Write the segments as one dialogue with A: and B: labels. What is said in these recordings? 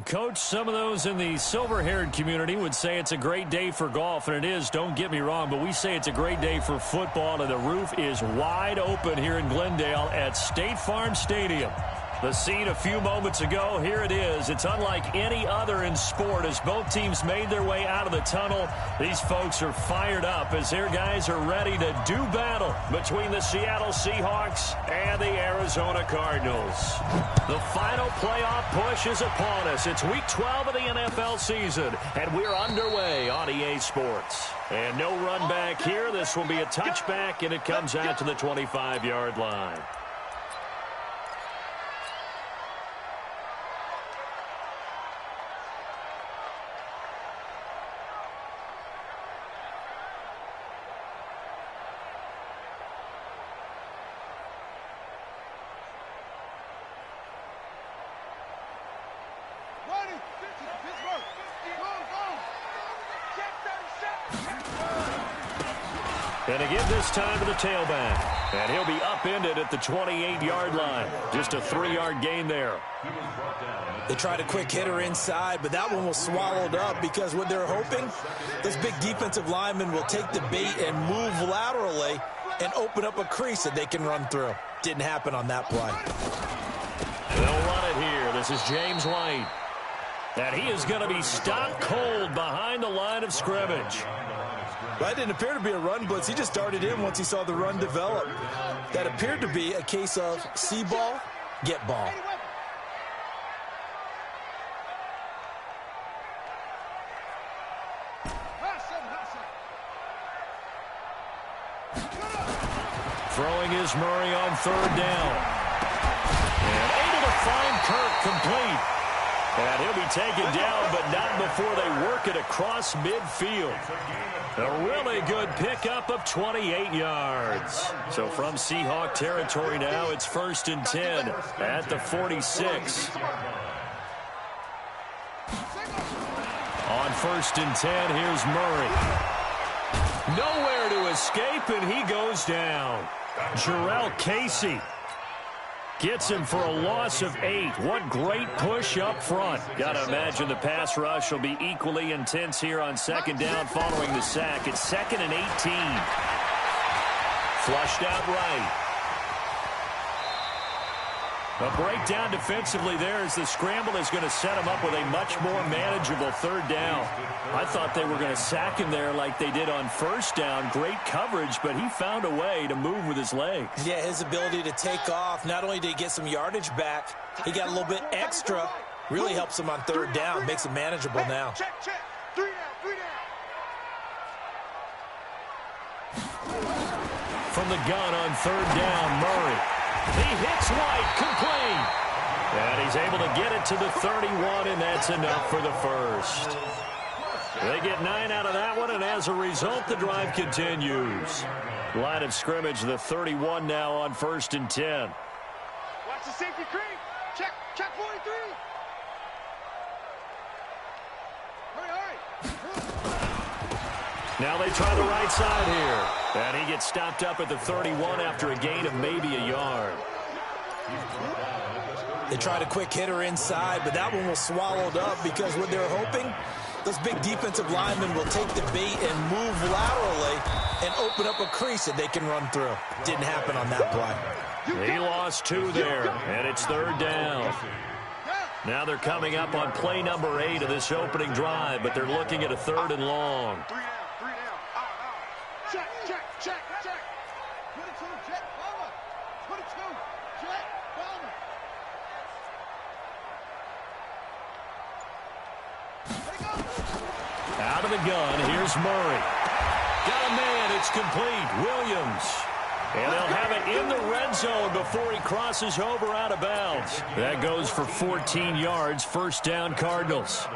A: Coach, some of those in the silver-haired community would say it's a great day for golf, and it is, don't get me wrong, but we say it's a great day for football, and the roof is wide open here in Glendale at State Farm Stadium. The scene a few moments ago, here it is. It's unlike any other in sport as both teams made their way out of the tunnel. These folks are fired up as their guys are ready to do battle between the Seattle Seahawks and the Arizona Cardinals. The final playoff push is upon us. It's Week 12 of the NFL season, and we're underway on EA Sports. And no run back here. This will be a touchback, and it comes out to the 25-yard line. And to give this time to the tailback. And he'll be upended at the 28-yard line. Just a 3-yard gain there.
B: They tried a quick hitter inside, but that one was swallowed up because what they're hoping, this big defensive lineman will take the bait and move laterally and open up a crease that they can run through. Didn't happen on that play.
A: They'll run it here. This is James White. And he is going to be stopped cold behind the line of scrimmage.
B: That didn't appear to be a run blitz. He just darted in once he saw the run develop. That appeared to be a case of see ball, get ball.
A: Throwing is Murray on third down. And able to find Kirk complete. And he'll be taken down, but not before they work it across midfield. A really good pickup of 28 yards. So from Seahawk territory now, it's 1st and 10 at the 46. On 1st and 10, here's Murray. Nowhere to escape, and he goes down. Jarrell Casey gets him for a loss of 8. What great push up front. Got to imagine the pass rush will be equally intense here on 2nd down following the sack. It's 2nd and 18. Flushed out right. A breakdown defensively there as the scramble is going to set him up with a much more manageable 3rd down. I thought they were going to sack him there like they did on 1st down. Great coverage, but he found a way to move with his legs.
B: Yeah, his ability to take off. Not only did he get some yardage back, he got a little bit extra. Really helps him on 3rd down. Makes it manageable now.
C: Check. 3 down.
A: From the gun on 3rd down, Murray. He hits White, complete. And he's able to get it to the 31, and that's enough for the first. They get 9 out of that one, and as a result, the drive continues. Line of scrimmage, the 31 now on 1st and 10.
C: Watch the safety creep. Check 43. All right.
A: Now they try the right side here. And he gets stopped up at the 31 after a gain of maybe a yard.
B: They tried a quick hitter inside, but that one was swallowed up because what they're hoping, those big defensive linemen will take the bait and move laterally and open up a crease that they can run through. Didn't happen on that play.
A: He lost 2 there, and it's 3rd down. Now they're coming up on play number 8 of this opening drive, but they're looking at a 3rd and long.
C: 3 down. Check. 22, check, bomber. 22, check, bomber. Let it go.
A: Out of the gun, here's Murray. Got a man, it's complete. Williams. And they'll have it in the red zone before he crosses over out of bounds. That goes for 14 yards, 1st down Cardinals.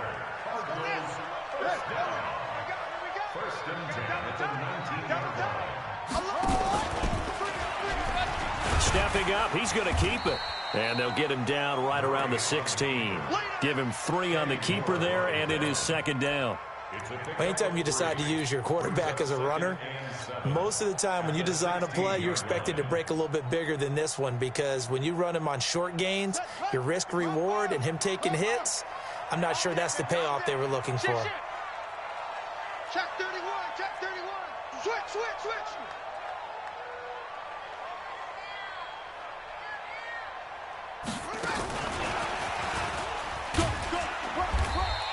A: Stepping up, he's going to keep it. And they'll get him down right around the 16. Give him 3 on the keeper there, and it is 2nd down.
B: Anytime you decide to use your quarterback as a runner, most of the time when you design a play, you're expected to break a little bit bigger than this one because when you run him on short gains, your risk-reward and him taking hits, I'm not sure that's the payoff they were looking for.
C: Check 31, check 31. Switch, switch, switch.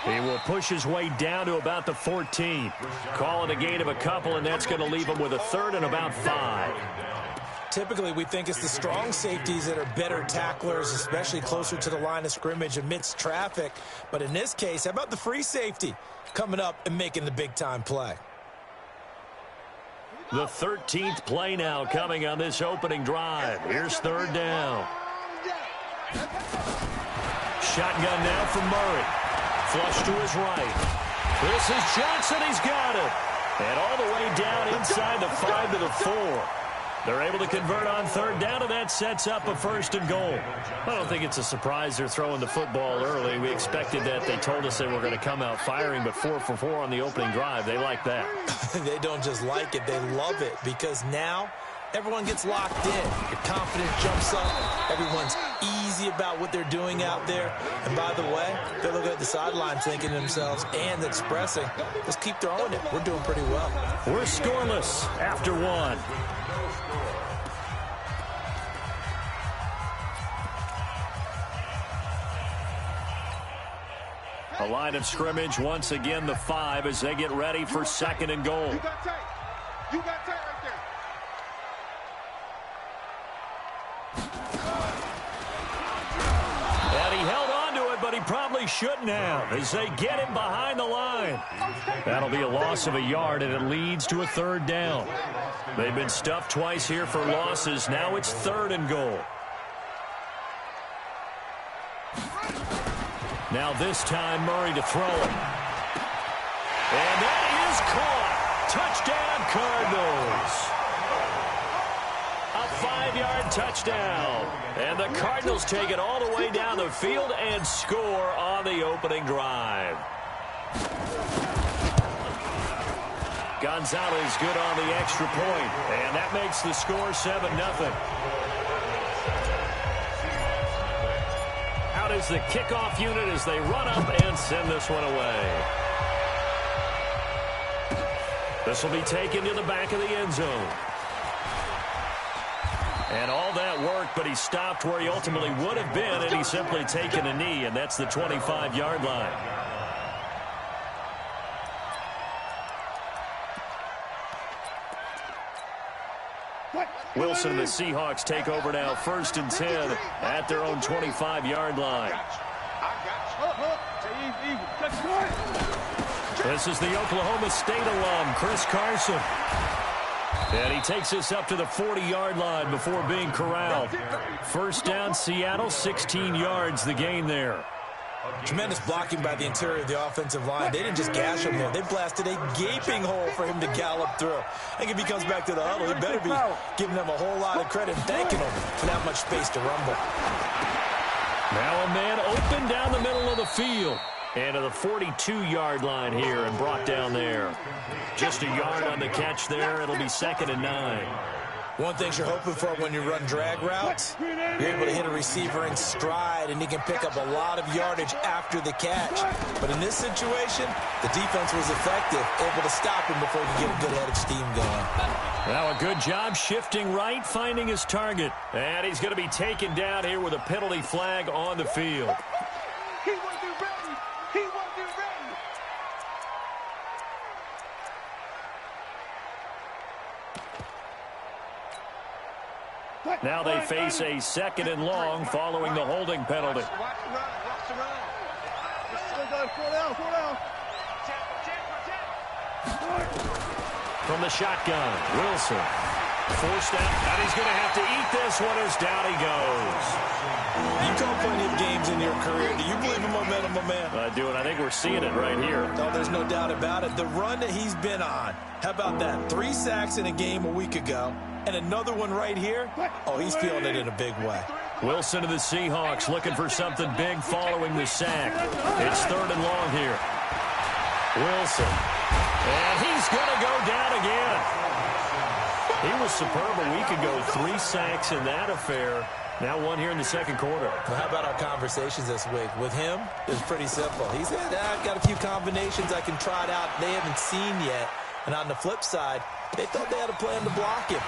A: He will push his way down to about the 14. Call it a gain of a couple, and that's going to leave him with a third and about 5.
B: Typically, we think it's the strong safeties that are better tacklers, especially closer to the line of scrimmage amidst traffic. But in this case, how about the free safety coming up and making the big-time play?
A: The 13th play now coming on this opening drive. Here's third down. Shotgun now from Murray. Flush to his right. This is Johnson. He's got it. And all the way down inside the 5 to the 4. They're able to convert on third down, and that sets up a first and goal. I don't think it's a surprise they're throwing the football early. We expected that. They told us they were going to come out firing, but 4 for 4 on the opening drive. They like that.
B: They don't just like it. They love it because now everyone gets locked in. Your confidence jumps up. Everyone's easy about what they're doing out there. And by the way, they're looking at the sideline thinking to themselves and expressing, let's keep throwing it. We're doing pretty well.
A: We're scoreless after 1. A line of scrimmage, once again, the 5 as they get ready for second and goal.
C: You got tight. You got tight right there.
A: And he held on to it, but he probably shouldn't have as they get him behind the line. That'll be a loss of a yard, and it leads to a third down. They've been stuffed twice here for losses. Now it's third and goal. Now this time, Murray to throw it. And that is caught. Touchdown, Cardinals. A 5-yard touchdown. And the Cardinals take it all the way down the field and score on the opening drive. Gonzalez good on the extra point. And that makes the score 7-0. Is the kickoff unit as they run up and send this one away. This will be taken to the back of the end zone. And all that worked, but he stopped where he ultimately would have been, and he's simply taken a knee, and that's the 25-yard line. Wilson and the Seahawks take over now, 1st and 10 at their own 25-yard line. This is the Oklahoma State alum, Chris Carson. And he takes us up to the 40-yard line before being corralled. First down, Seattle, 16 yards the gain there.
B: Tremendous blocking by the interior of the offensive line. They didn't just gash him there. They blasted a gaping hole for him to gallop through. I think if he comes back to the huddle, he better be giving them a whole lot of credit and thanking them for that much space to rumble.
A: Now a man open down the middle of the field. And to the 42-yard line here and brought down there. Just a yard on the catch there. It'll be 2nd and 9.
B: One thing you're hoping for when you run drag routes, you're able to hit a receiver in stride, and he can pick up a lot of yardage after the catch. But in this situation, the defense was effective, able to stop him before he could get a good head of steam going.
A: Now a good job shifting right, finding his target. And he's going to be taken down here with a penalty flag on the field.
C: He wasn't ready. He wasn't ready.
A: Now they face a 2nd and long following the holding penalty.
C: Watch the run. Watch the run.
A: From the shotgun, Wilson. Forced out, and he's going to have to eat this one as down he goes.
B: You've called plenty of games in your career. Do you believe in momentum, my man?
A: I do, and I think we're seeing it right here.
B: No, there's no doubt about it. The run that he's been on. How about that? 3 sacks in a game a week ago. And another one right here. Oh, he's feeling it in a big way.
A: Wilson to the Seahawks looking for something big following the sack. It's 3rd and long here. Wilson. And he's going to go down again. He was superb a week ago. 3 sacks in that affair. Now one here in the second quarter.
B: Well, how about our conversations this week? With him, it's pretty simple. He said, I've got a few combinations I can try it out they haven't seen yet. And on the flip side, they thought they had a plan to block him.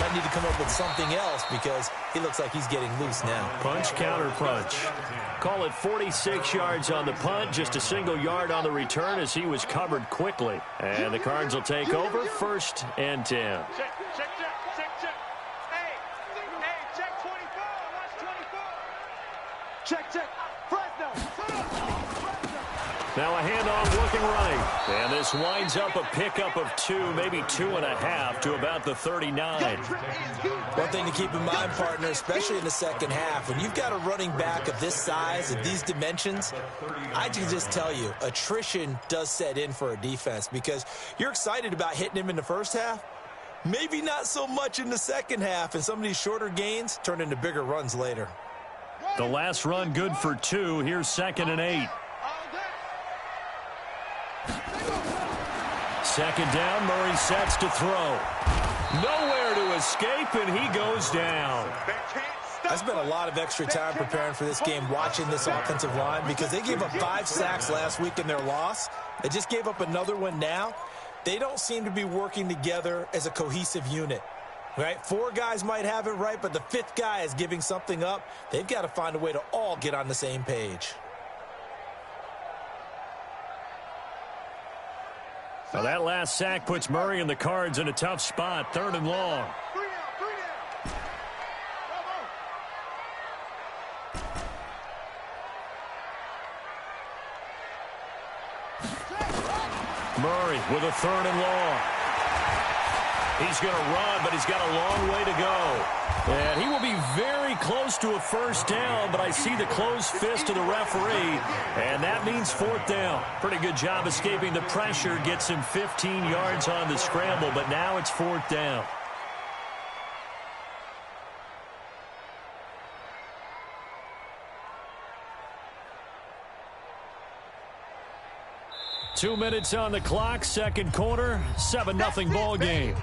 B: Might need to come up with something else because he looks like he's getting loose now.
A: Punch, counter punch. Call it 46 yards on the punt, just a single yard on the return as he was covered quickly. And the Cards will take over, 1st and 10.
C: Check. Hey, check 24. Watch 24. Check. Fresno.
A: Now a handoff looking right. And this winds up a pickup of 2, maybe 2.5 to about the 39.
B: One thing to keep in mind, partner, especially in the second half, when you've got a running back of this size and these dimensions, I can just tell you, attrition does set in for a defense because you're excited about hitting him in the first half. Maybe not so much in the second half, and some of these shorter gains turn into bigger runs later.
A: The last run good for 2. Here's 2nd and 8. Second down, Murray sets to throw. Nowhere to escape, and he goes down.
B: I spent a lot of extra time preparing for this game watching this offensive line because they gave up 5 sacks last week in their loss. They just gave up another one now. They don't seem to be working together as a cohesive unit. Right? 4 guys might have it right, but the 5th guy is giving something up. They've got to find a way to all get on the same page.
A: Well, that last sack puts Murray and the Cards in a tough spot, 3rd and long. Murray with a 3rd and long. He's going to run, but he's got a long way to go. And he will be very close to a 1st down, but I see the closed fist of the referee, and that means 4th down. Pretty good job escaping the pressure, gets him 15 yards on the scramble, but now it's 4th down. Two minutes on the clock, second quarter, 7-0 ball game.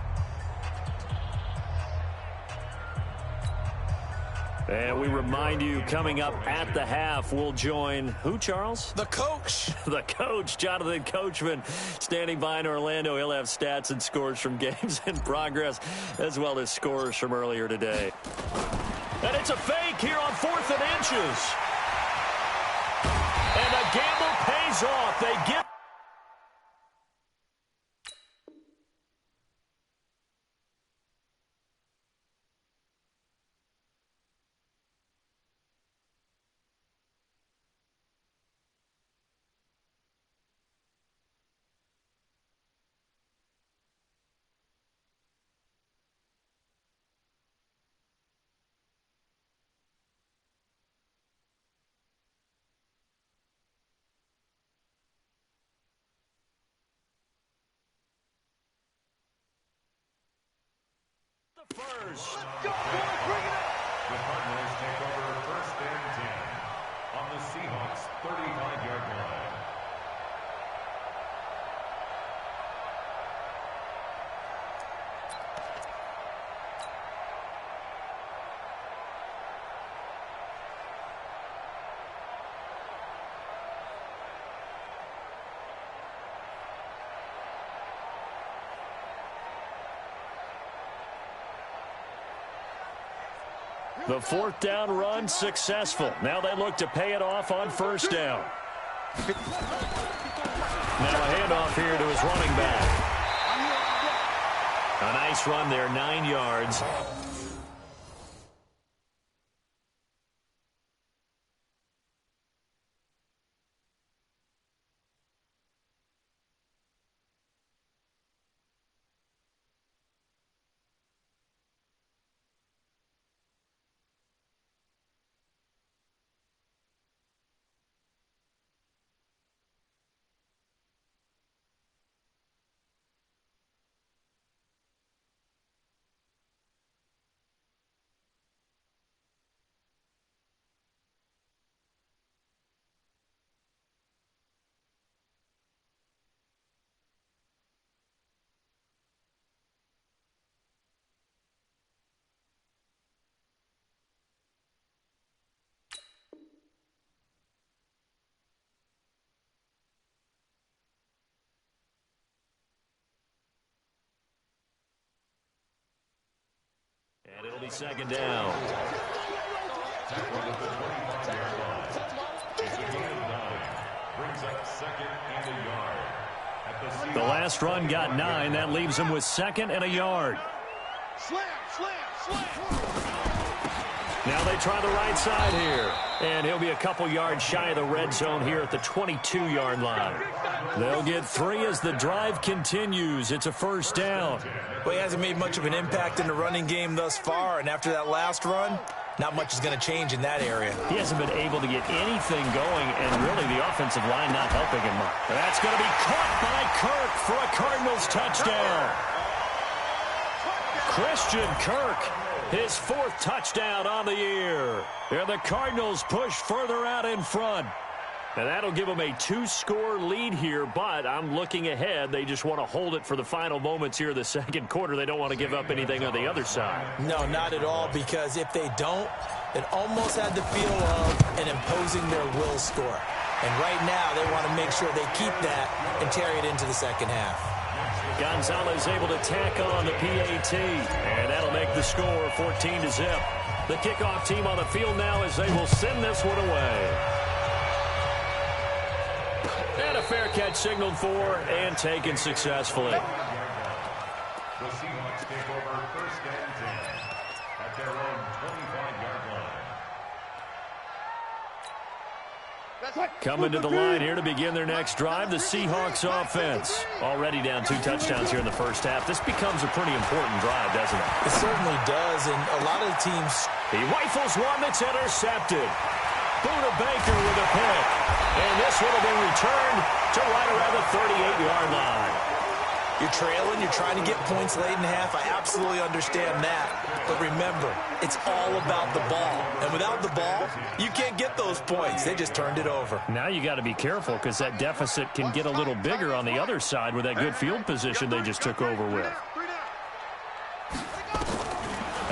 A: And we remind you, coming up at the half, we'll join who, Charles?
B: The coach.
A: The coach, Jonathan Coachman, standing by in Orlando. He'll have stats and scores from games in progress, as well as scores from earlier today. And it's a fake here on 4th and inches. And the gamble pays off. They get first.
C: Go, boys, bring it up.
D: The Cardinals take over 1st and 10 on the Seahawks 35-yard line.
A: The 4th down run successful. Now they look to pay it off on 1st down. Now a handoff here to his running back. A nice run there, 9 yards. Second down.
D: Tackle at the 25-yard line. It's a gain of 9. Brings up second and a yard. At
A: The last run got 9. That leaves him with second and a yard.
C: Slam, slam, slam.
A: Now they try the right side here. And he'll be a couple yards shy of the red zone here at the 22-yard line. They'll get 3 as the drive continues. It's a first down.
B: Well, he hasn't made much of an impact in the running game thus far, and after that last run, not much is going to change in that area.
A: He hasn't been able to get anything going, and really the offensive line not helping him much. That's going to be caught by Kirk for a Cardinals touchdown. Christian Kirk, his 4th touchdown on the year. And the Cardinals push further out in front. And that'll give them a 2-score lead here, but I'm looking ahead. They just want to hold it for the final moments here of the second quarter. They don't want to give up anything on the other side.
B: No, not at all, because if they don't, it almost had the feel of an imposing their will score. And right now, they want to make sure they keep that and carry it into the second half.
A: Gonzalez able to tack on the PAT, and that'll make the score 14-0. The kickoff team on the field now as they will send this one away. And a fair catch signaled for and taken successfully.
D: The Seahawks take over first and 10 at their own 25-yard line.
A: Coming to the line here to begin their next drive, the Seahawks offense. Already down 2 touchdowns here in the first half. This becomes a pretty important drive, doesn't it?
B: It certainly does, and a lot of the teams...
A: He rifles one that's intercepted. Buda Baker with a pick. And this one will be returned to right around the 38-yard line.
B: You're trailing, you're trying to get points late in half. I absolutely understand that. But remember, it's all about the ball. And without the ball, you can't get those points. They just turned it over.
A: Now you got to be careful because that deficit can get a little bigger on the other side with that good field position they just took over with.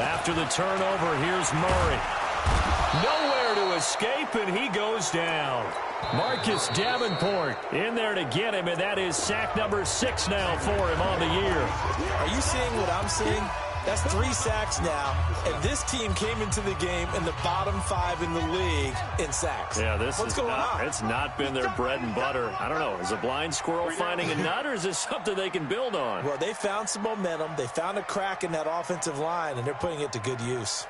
A: After the turnover, here's Murray. Nowhere to escape, and he goes down. Marcus Davenport in there to get him, and that is sack number 6 now for him on the year.
B: Are you seeing what I'm seeing? That's 3 sacks now, and this team came into the game in the bottom 5 in the league in sacks.
A: Yeah,
B: What's going on?
A: It's not been their bread and butter. I don't know. Is a blind squirrel finding a nut, or is this something they can build on?
B: Well, they found some momentum. They found a crack in that offensive line, and they're putting it to good use.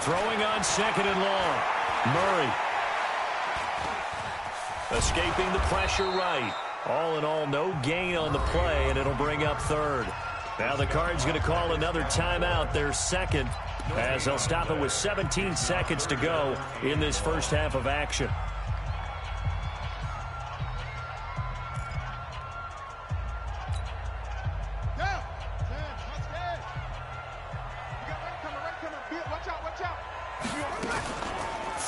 A: Throwing on second and long. Murray. Escaping the pressure right. All in all, no gain on the play, and it'll bring up third. Now the Cards going to call another timeout, their second, as they'll stop it with 17 seconds to go in this first half of action.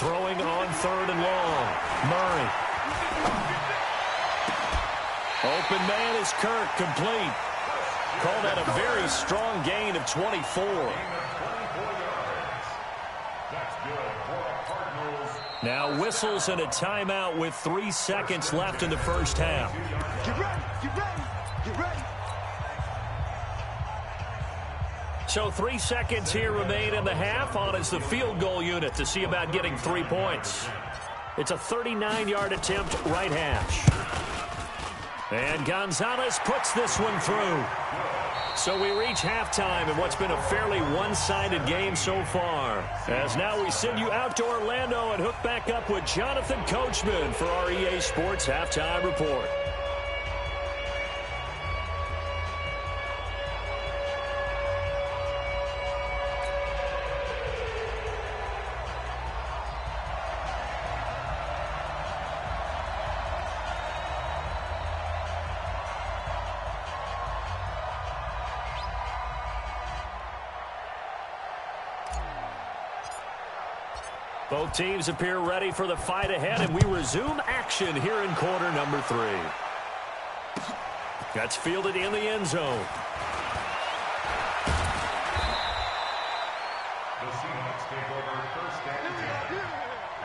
A: Throwing on third and long. Murray. Open man is Kirk, complete. Call that a very strong gain of 24. Now whistles and a timeout with 3 seconds left in the first half.
C: Get ready, get ready, get ready.
A: So 3 seconds here remain in the half. On is the field goal unit to see about getting 3 points. It's a 39-yard attempt, right hash. And Gonzalez puts this one through. So we reach halftime in what's been a fairly one-sided game so far. As now we send you out to Orlando and hook back up with Jonathan Coachman for our EA Sports Halftime Report. Both teams appear ready for the fight ahead, and we resume action here in quarter number 3. That's fielded in the end zone.
D: The Seahawks take over first and 10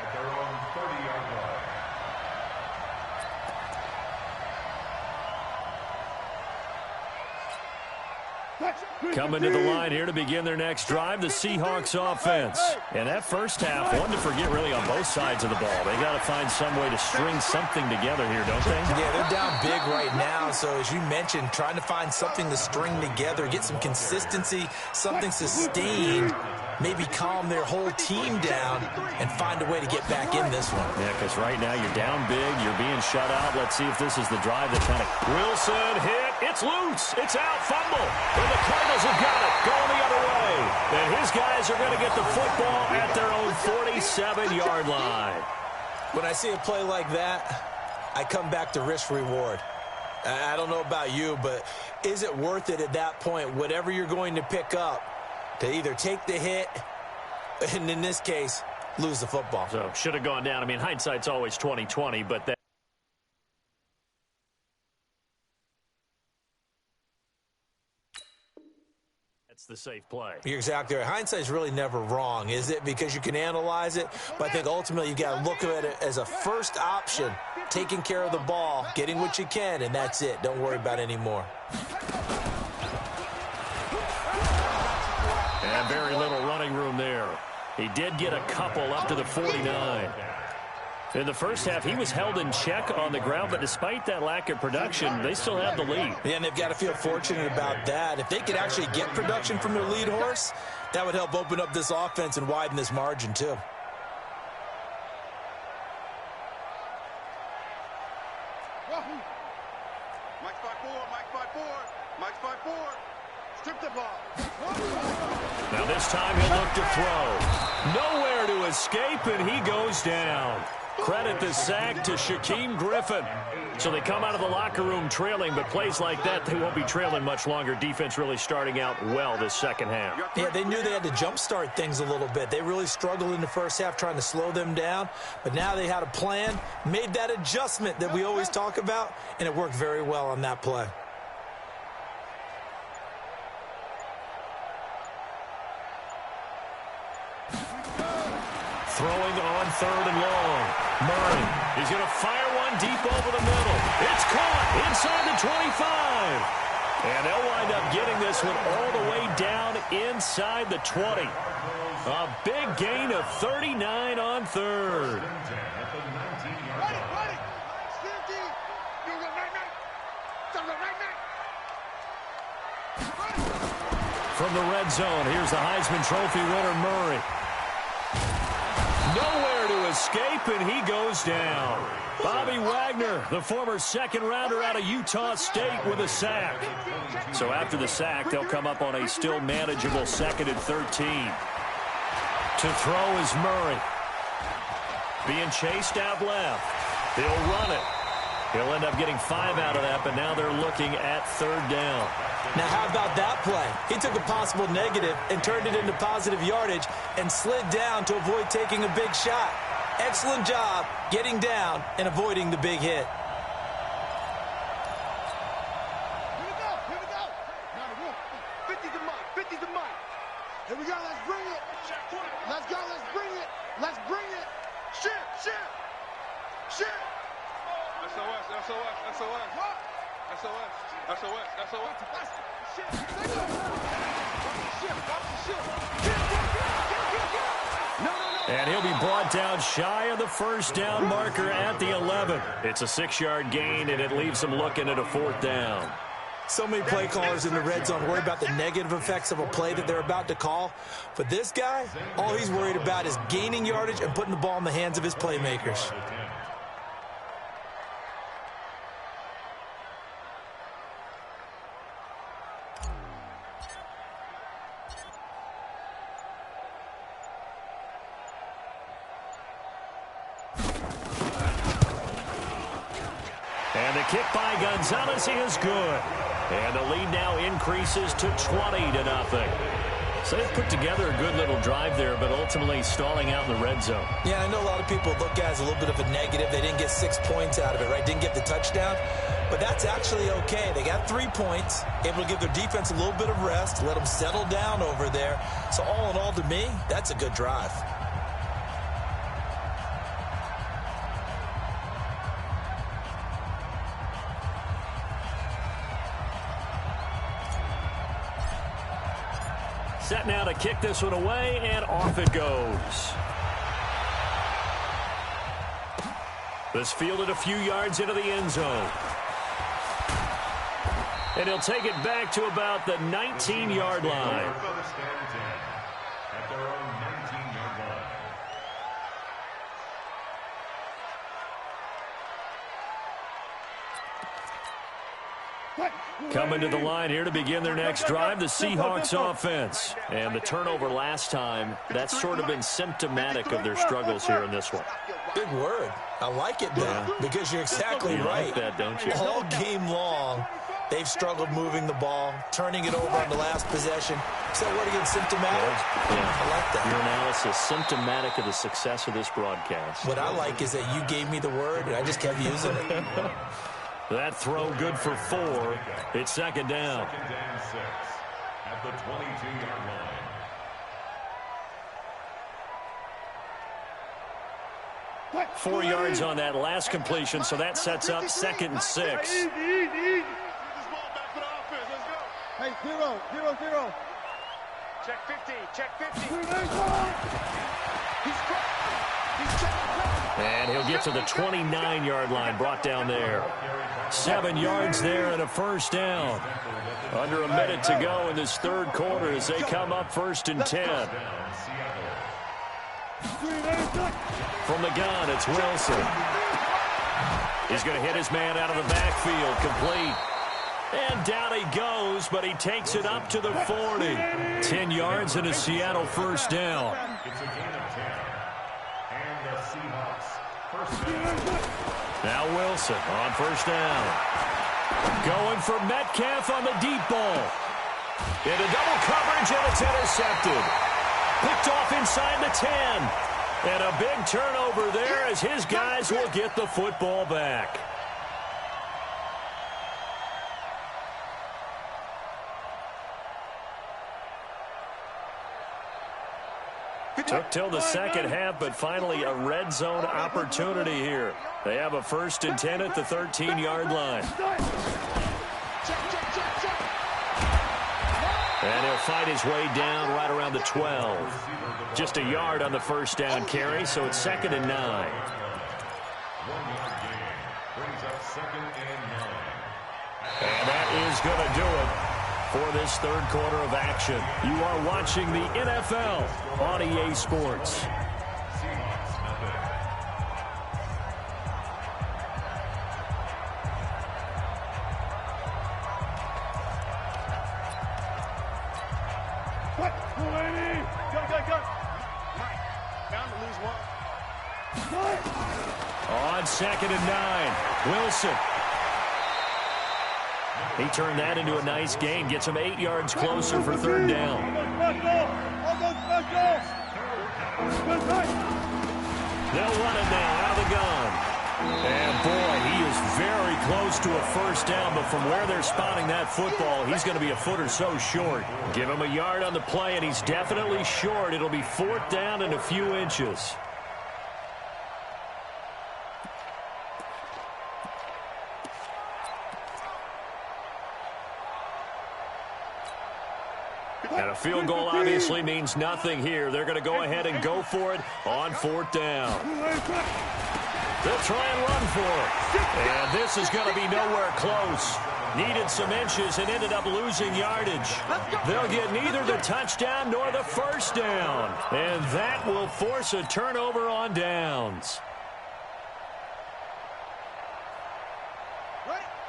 D: at their own 30-yard line.
A: Coming to the line here to begin their next drive, the Seahawks offense. And that first half, one to forget really on both sides of the ball. They got to find some way to string something together here, don't they?
B: Yeah, they're down big right now. So as you mentioned, trying to find something to string together, get some consistency, something sustained, maybe calm their whole team down and find a way to get back in this one.
A: Yeah, because right now you're down big, you're being shut out. Let's see if this is the drive that kind of... Wilson hit, it's loose, it's out, fumble. And the Cardinals have got it, going the other way. And his guys are going to get the football at their own 47-yard line.
B: When I see a play like that, I come back to risk-reward. I don't know about you, but is it worth it at that point, whatever you're going to pick up, to either take the hit, and in this case, lose the football?
A: So, should have gone down. I mean, hindsight's always 20/20, but that's the safe play.
B: You're exactly right. Hindsight's really never wrong, is it? Because you can analyze it, but I think ultimately you've got to look at it as a first option, taking care of the ball, getting what you can, and that's it. Don't worry about it anymore.
A: And very little running room there. He did get a couple up to the 49. In the first half, he was held in check on the ground, but despite that lack of production, they still have the lead.
B: Yeah, and they've got to feel fortunate about that. If they could actually get production from their lead horse, that would help open up this offense and widen this margin, too.
C: Mike 5-4, Mike 5-4, Mike 5-4. Strip the ball.
A: Now this time he'll look to throw. Nowhere to escape, and he goes down. Credit the sack to Shaquem Griffin. So they come out of the locker room trailing, but plays like that, they won't be trailing much longer. Defense really starting out well this second half.
B: Yeah, they knew they had to jumpstart things a little bit. They really struggled in the first half trying to slow them down, but now they had a plan, made that adjustment that we always talk about, and it worked very well on that play.
A: Throwing on third and long. Murray, he's going to fire one deep over the middle. It's caught inside the 25. And they'll wind up getting this one all the way down inside the 20. A big gain of 39 on third. From the red zone, here's the Heisman Trophy winner, Murray. Nowhere to escape, and he goes down. Bobby Wagner, the former second-rounder out of Utah State, with a sack. So after the sack, they'll come up on a still manageable 2nd and 13. To throw is Murray. Being chased out left. He'll run it. He'll end up getting 5 out of that, but now they're looking at 3rd down.
B: Now, how about that play? He took a possible negative and turned it into positive yardage and slid down to avoid taking a big shot. Excellent job getting down and avoiding the big hit.
C: Here we go, here we go. Now the roof. 50's the mic, 50's the mic. Here we go, let's bring it. Let's go, let's bring it. Let's bring it. Shit, shit, shit. SOS, SOS, SOS. What? SOS, SOS, SOS. Shit, shit,
A: and he'll be brought down shy of the 1st down marker at the 11. It's a 6-yard gain, and it leaves them looking at a 4th down.
B: So many play callers in the red zone worry about the negative effects of a play that they're about to call. But this guy, all he's worried about is gaining yardage and putting the ball in the hands of his playmakers.
A: And the kick by Gonzalez is good. And the lead now increases to 20-0. So they've put together a good little drive there, but ultimately stalling out in the red zone.
B: Yeah, I know a lot of people look at it as a little bit of a negative. They didn't get 6 points out of it, right? Didn't get the touchdown. But that's actually okay. They got 3 points, able to give their defense a little bit of rest, let them settle down over there. So all in all, to me, that's a good drive.
A: Set now to kick this one away, and off it goes. This fielded a few yards into the end zone. And he'll take it back to about the 19-yard line. Coming to the line here to begin their next drive, the Seahawks offense. And the turnover last time, that's sort of been symptomatic of their struggles here in this one.
B: Big word. I like it, though, because you're exactly right.
A: Like that, don't you?
B: All game long, they've struggled moving the ball, turning it over on the last possession. Is that word again, symptomatic?
A: Yeah.
B: I like that.
A: Your analysis, symptomatic of the success of this broadcast.
B: What I like is that you gave me the word, and I just kept using it.
A: That throw good for 4. It's second down.
D: Second down 6 at the 22-yard line.
A: 4 yards on that last completion, so that sets up 2nd and 6.
C: Hey, 0-0-0.
E: Check 50. Check 50.
A: And he'll get to the 29-yard line, brought down there. 7 yards there and a first down. Under a minute to go in this third quarter as they come up 1st and 10. From the gun, it's Wilson. He's going to hit his man out of the backfield, complete. And down he goes, but he takes it up to the 40. 10 yards and a Seattle first down.
D: It's a gain of 10. And the Seahawks first down.
A: Now Wilson on first down. Going for Metcalf on the deep ball. Into double coverage, and it's intercepted. Picked off inside the 10. And a big turnover there as his guys will get the football back. Took till the second half, but finally a red zone opportunity here. They have a 1st and 10 at the 13-yard line. And he'll fight his way down right around the 12. Just a yard on the first down carry, so it's 2nd and 9.
D: 1 yard gain brings up 2nd and 9.
A: And that is going to do it for this third quarter of action. You are watching the NFL on EA Sports.
D: Seahawks nothing.
A: On 2nd and 9, Wilson. He turned that into a nice gain, gets him 8 yards closer for 3rd down. They'll run it now out of the gun. And boy, he is very close to a first down, but from where they're spotting that football, he's going to be a foot or so short. Give him a yard on the play, and he's definitely short. It'll be 4th down and a few inches. And a field goal obviously means nothing here. They're going to go ahead and go for it on 4th down. They'll try and run for it. And this is going to be nowhere close. Needed some inches and ended up losing yardage. They'll get neither the touchdown nor the first down. And that will force a turnover on downs.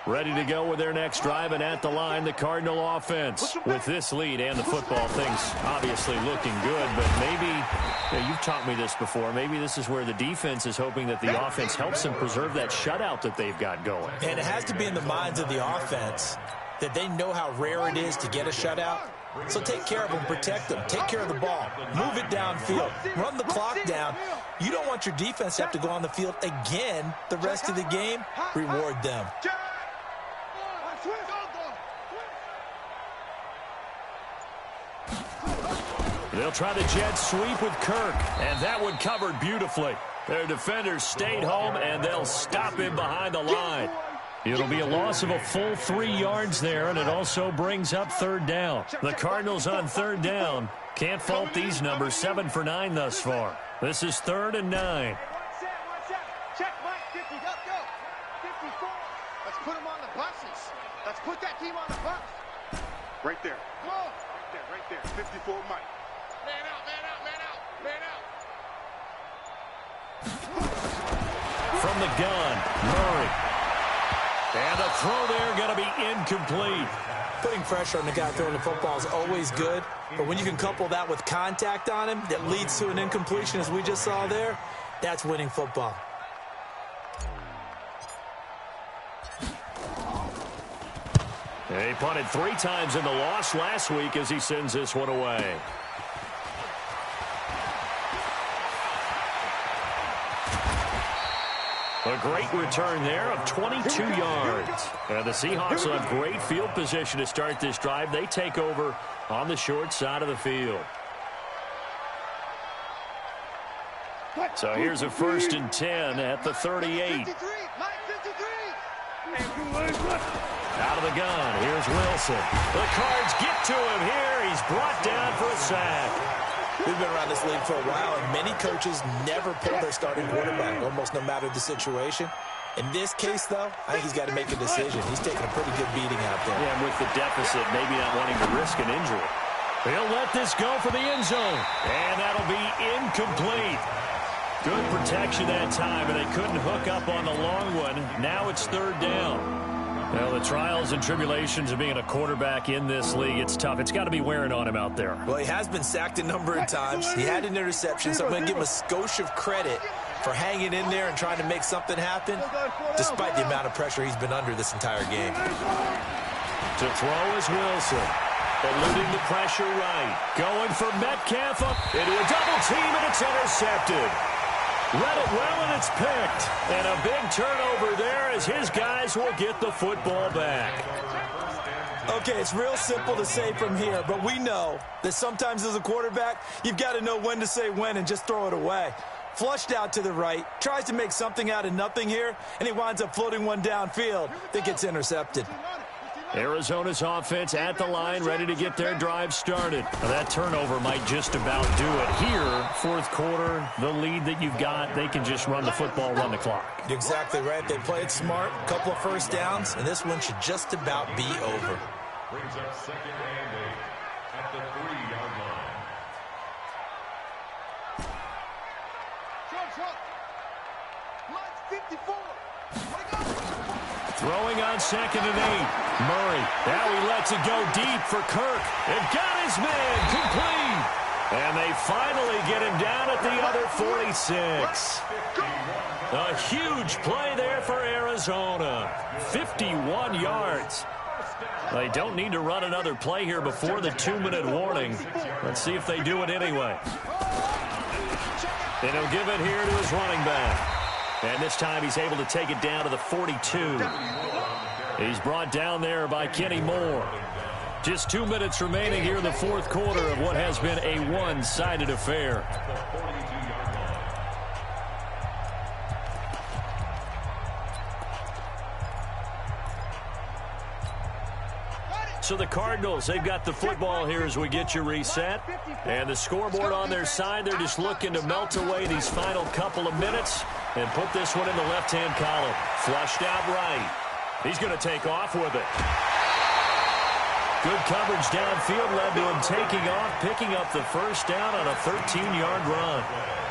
A: Ready to go with their next drive, and at the line, the Cardinal offense. With this lead and the football, things obviously looking good, but maybe, you've taught me this before, maybe this is where the defense is hoping that the offense helps them preserve that shutout that they've got going.
B: And it has to be in the minds of the offense that they know how rare it is to get a shutout. So take care of them, protect them, take care of the ball, move it downfield, run the clock down. You don't want your defense to have to go on the field again the rest of the game. Reward them.
A: They'll try the jet sweep with Kirk, and that one covered beautifully. Their defenders stayed home, and they'll stop him behind the line. It'll be a loss of a full 3 yards there, and it also brings up third down. The Cardinals on third down. Can't fault these numbers, 7 for 9 thus far. This is 3rd and 9.
C: Check, Mike, 50, go. 54. Let's put them on the buses. Let's put that team on the bus. Right there. Go. Right there. 54, Mike. Man out.
A: From the gun, Murray. And the throw there going to be incomplete.
B: Putting pressure on the guy throwing the football is always good, but when you can couple that with contact on him that leads to an incompletion, as we just saw there, that's winning football.
A: He punted 3 times in the loss last week as he sends this one away. A great return there of 22 yards. And the Seahawks will have great field position to start this drive. They take over on the short side of the field. So here's a 1st and 10 at the 38. Out of the gun, here's Wilson. The Cards get to him here. He's brought down for a sack.
B: We've been around this league for a while, and many coaches never pull their starting quarterback, almost no matter the situation. In this case, though, I think he's got to make a decision. He's taking a pretty good beating out there.
A: Yeah, and with the deficit, maybe not wanting to risk an injury. He'll let this go for the end zone, and that'll be incomplete. Good protection that time, and they couldn't hook up on the long one. Now it's 3rd down. Well, the trials and tribulations of being a quarterback in this league, it's tough. It's got to be wearing on him out there.
B: Well, he has been sacked a number of times. He had an interception, so I'm going to give him a skosh of credit for hanging in there and trying to make something happen, despite the amount of pressure he's been under this entire game.
A: To throw is Wilson. Eluding the pressure right. Going for Metcalf up into a double team, and it's intercepted. Read it well, and it's picked. And a big turnover there as his guys will get the football back.
B: Okay, it's real simple to say from here, but we know that sometimes as a quarterback, you've got to know when to say when and just throw it away. Flushed out to the right, tries to make something out of nothing here, and he winds up floating one downfield that gets intercepted.
A: Arizona's offense at the line, ready to get their drive started. Now, that turnover might just about do it. Here, 4th quarter, the lead that you've got, they can just run the football, run the clock.
B: You're exactly right. They played smart, a couple of 1st downs, and this one should just about be over.
D: Brings up 2nd and 8 at the 3-yard line.
C: Mike, 54.
A: Throwing on 2nd and 8. Murray. Now he lets it go deep for Kirk. And got his man complete. And they finally get him down at the other 46. A huge play there for Arizona. 51 yards. They don't need to run another play here before the 2-minute warning. Let's see if they do it anyway. And he'll give it here to his running back. And this time he's able to take it down to the 42. He's brought down there by Kenny Moore. Just 2 minutes remaining here in the 4th quarter of what has been a one-sided affair. So the Cardinals, they've got the football here as we get you reset. And the scoreboard on their side, they're just looking to melt away these final couple of minutes and put this one in the left-hand column. Flushed out right. He's going to take off with it. Good coverage downfield led to him taking off, picking up the 1st down on a 13-yard run.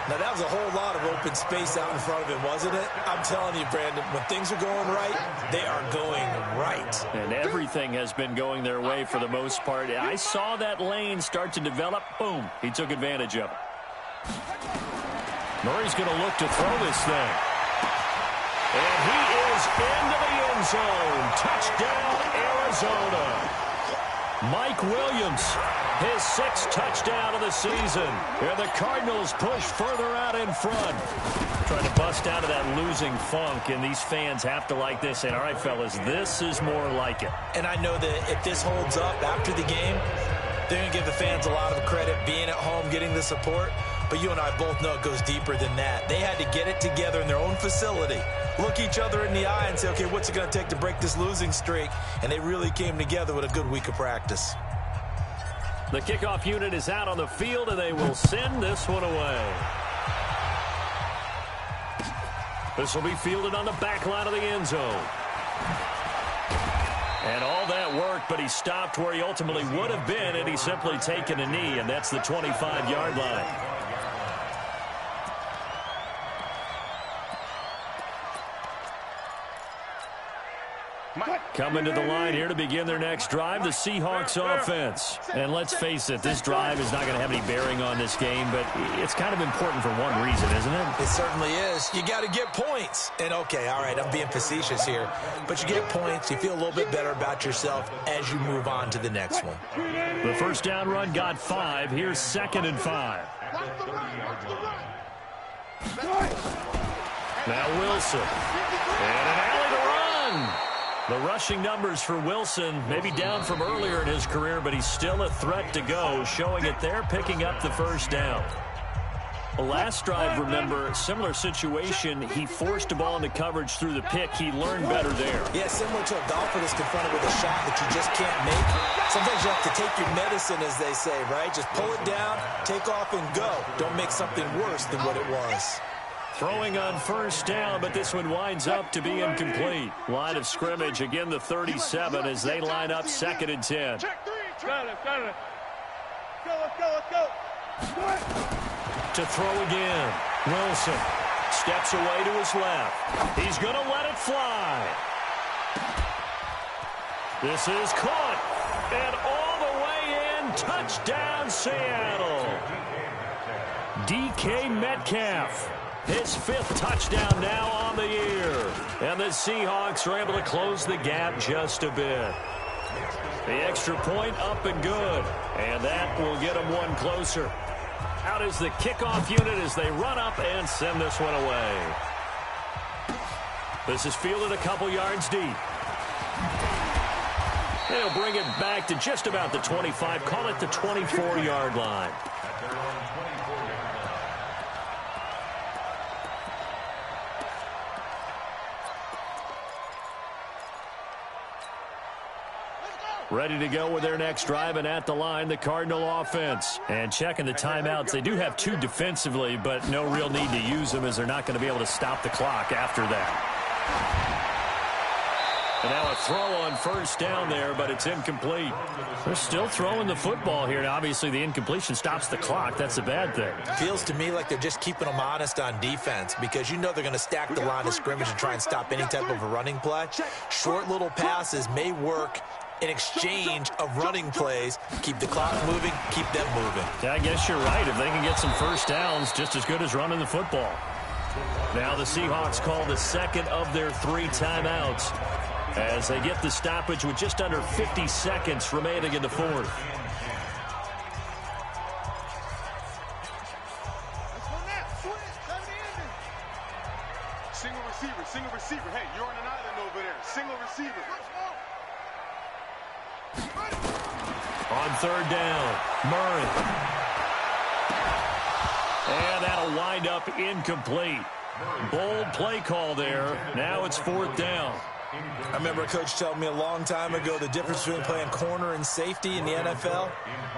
B: Now, that was a whole lot of open space out in front of him, wasn't it? I'm telling you, Brandon, when things are going right, they are going right.
A: And everything has been going their way for the most part. I saw that lane start to develop. Boom. He took advantage of it. Murray's going to look to throw this thing. And he is into the end zone. Touchdown, Arizona. Mike Williams, his 6th touchdown of the season. And the Cardinals push further out in front. Trying to bust out of that losing funk, and these fans have to like this. And all right, fellas, this is more like it.
B: And I know that if this holds up after the game, they're going to give the fans a lot of credit being at home, getting the support. But you and I both know it goes deeper than that. They had to get it together in their own facility look each other in the eye and say, okay, what's it going to take to break this losing streak? And they really came together with a good week of practice.
A: The kickoff unit is out on the field, and they will send this one away. This will be fielded on the back line of the end zone. And all that worked, but he stopped where he ultimately would have been had he simply taken a knee, and that's the 25-yard line. Coming to the line here to begin their next drive, the Seahawks offense. And let's face it, this drive is not going to have any bearing on this game, but it's kind of important for one reason, isn't it?
B: It certainly is. You got to get points. And, okay, all right, I'm being facetious here. But you get points, you feel a little bit better about yourself as you move on to the next one.
A: The first down run got 5. Here's 2nd and 5. Now Wilson. And an alley to run. The rushing numbers for Wilson maybe down from earlier in his career, but he's still a threat to go, showing it there, picking up the first down. The last drive, remember, similar situation. He forced a ball into coverage through the pick. He learned better there.
B: Yeah, similar to a golfer that's confronted with a shot that you just can't make. Sometimes you have to take your medicine, as they say, right? Just pull it down, take off, and go. Don't make something worse than what it was.
A: Throwing on first down, but this one winds up to be incomplete. Line of scrimmage, again the 37 as they line up 2nd and 10.
E: Got it. Let's go.
A: To throw again. Wilson steps away to his left. He's going to let it fly. This is caught. And all the way in. Touchdown, Seattle. DK Metcalf. His 5th touchdown now on the year. And the Seahawks are able to close the gap just a bit. The extra point up and good. And that will get them one closer. Out is the kickoff unit as they run up and send this one away. This is fielded a couple yards deep. They'll bring it back to just about the 25. Call it the 24-yard line. Ready to go with their next drive, and at the line, the Cardinal offense. And checking the timeouts, they do have 2 defensively, but no real need to use them as they're not going to be able to stop the clock after that. And now a throw on first down there, but it's incomplete. They're still throwing the football here, and obviously the incompletion stops the clock. That's a bad thing.
B: Feels to me like they're just keeping them honest on defense because you know they're going to stack the line of scrimmage and try and stop any type of a running play. Short little passes may work in exchange of running plays. Keep the clock moving, keep them moving.
A: Yeah, I guess you're right. If they can get some first downs, just as good as running the football. Now the Seahawks call the 2nd of their 3 timeouts as they get the stoppage with just under 50 seconds remaining in the 4th.
C: Single receiver. Hey, you're on an island over there. Single receiver.
A: On 3rd down, Murray. And that'll wind up incomplete. Bold play call there. Now it's 4th down.
B: I remember a coach telling me a long time ago the difference between playing corner and safety in the NFL.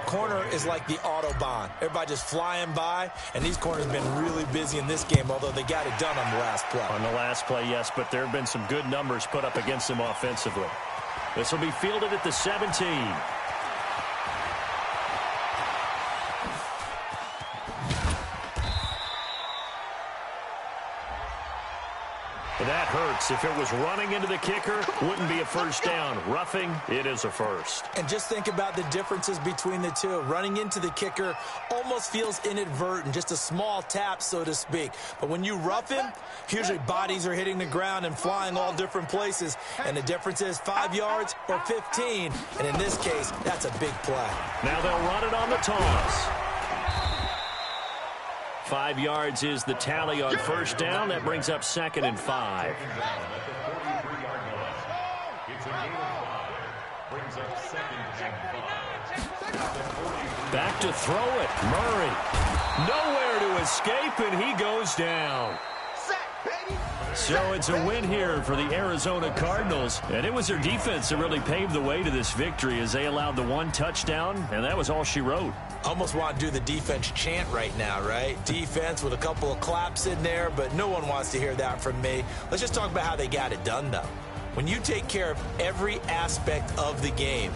B: Corner is like the Autobahn. Everybody just flying by, and these corners have been really busy in this game, although they got it done on the last play.
A: On the last play, yes, but there have been some good numbers put up against them offensively. This will be fielded at the 17. That hurts. If it was running into the kicker, wouldn't be a first down. Roughing, it is a first.
B: And just think about the differences between the two. Running into the kicker almost feels inadvertent, just a small tap, so to speak. But when you rough him, usually bodies are hitting the ground and flying all different places. And the difference is 5 yards or 15. And in this case, that's a big play.
A: Now they'll run it on the toss. 5 yards is the tally on first down. That brings up 2nd and 5. Back to throw it. Murray. Nowhere to escape, and he goes down.
C: Sack, baby.
A: So it's a win here for the Arizona Cardinals, and it was their defense that really paved the way to this victory as they allowed the one touchdown, and that was all she wrote.
B: Almost want to do the defense chant right now, right? Defense with a couple of claps in there, but no one wants to hear that from me. Let's just talk about how they got it done, though. When you take care of every aspect of the game,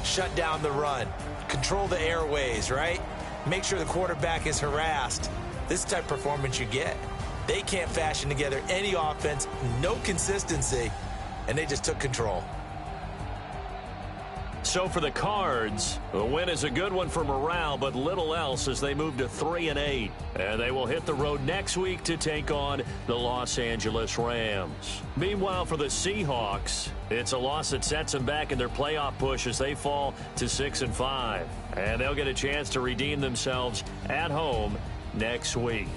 B: shut down the run, control the airways, right? Make sure the quarterback is harassed. This is the type of performance you get. They can't fashion together any offense, no consistency, and they just took control.
A: So for the Cards, the win is a good one for morale, but little else as they move to 3-8. And they will hit the road next week to take on the Los Angeles Rams. Meanwhile, for the Seahawks, it's a loss that sets them back in their playoff push as they fall to 6-5. And they'll get a chance to redeem themselves at home next week.